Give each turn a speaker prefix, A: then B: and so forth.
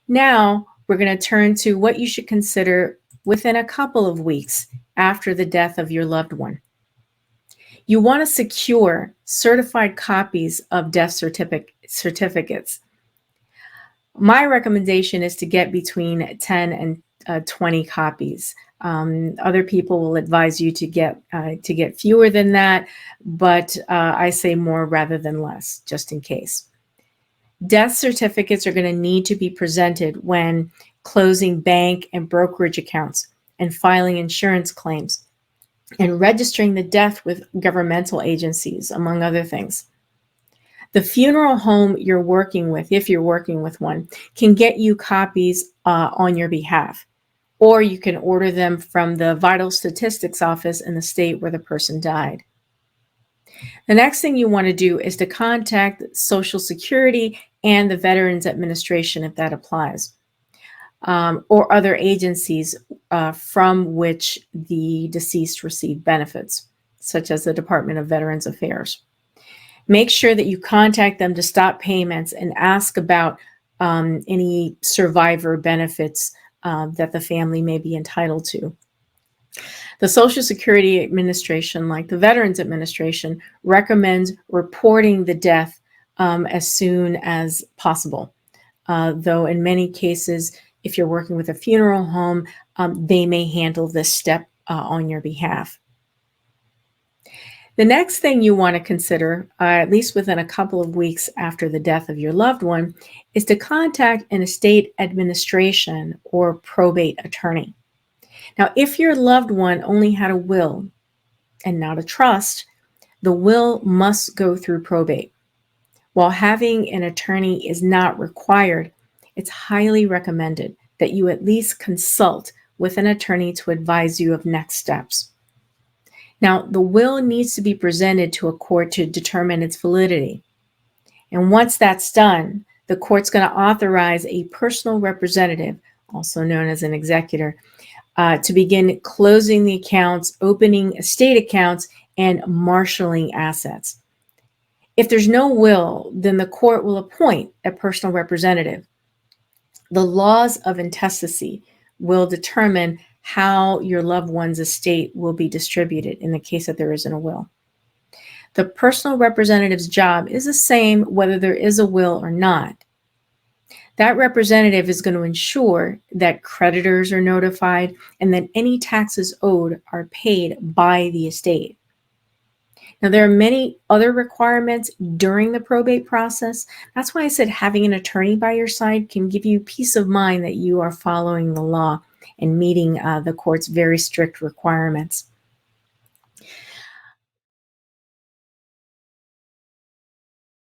A: Now, we're going to turn to what you should consider within a couple of weeks after the death of your loved one. You want to secure certified copies of death certificates. My recommendation is to get between 10 and 20 copies. Other people will advise you to get fewer than that, but I say more rather than less, just in case. Death certificates are going to need to be presented when closing bank and brokerage accounts and filing insurance claims and registering the death with governmental agencies, among other things. The funeral home you're working with, if you're working with one, can get you copies on your behalf, or you can order them from the vital statistics office in the state where the person died. The next thing you want to do is to contact Social Security and the Veterans Administration if that applies, or other agencies from which the deceased received benefits, such as the Department of Veterans Affairs. Make sure that you contact them to stop payments and ask about any survivor benefits that the family may be entitled to. The Social Security Administration, like the Veterans Administration, recommends reporting the death as soon as possible. Though in many cases, if you're working with a funeral home, they may handle this step on your behalf. The next thing you want to consider, at least within a couple of weeks after the death of your loved one, is to contact an estate administration or probate attorney. Now, if your loved one only had a will and not a trust, the will must go through probate. While having an attorney is not required, it's highly recommended that you at least consult with an attorney to advise you of next steps. Now, the will needs to be presented to a court to determine its validity. And once that's done, the court's going to authorize a personal representative, also known as an executor, to begin closing the accounts, opening estate accounts, and marshaling assets. If there's no will, then the court will appoint a personal representative. The laws of intestacy will determine how your loved one's estate will be distributed in the case that there isn't a will. The personal representative's job is the same whether there is a will or not. That representative is going to ensure that creditors are notified and that any taxes owed are paid by the estate. Now, there are many other requirements during the probate process. That's why I said having an attorney by your side can give you peace of mind that you are following the law and meeting the court's very strict requirements.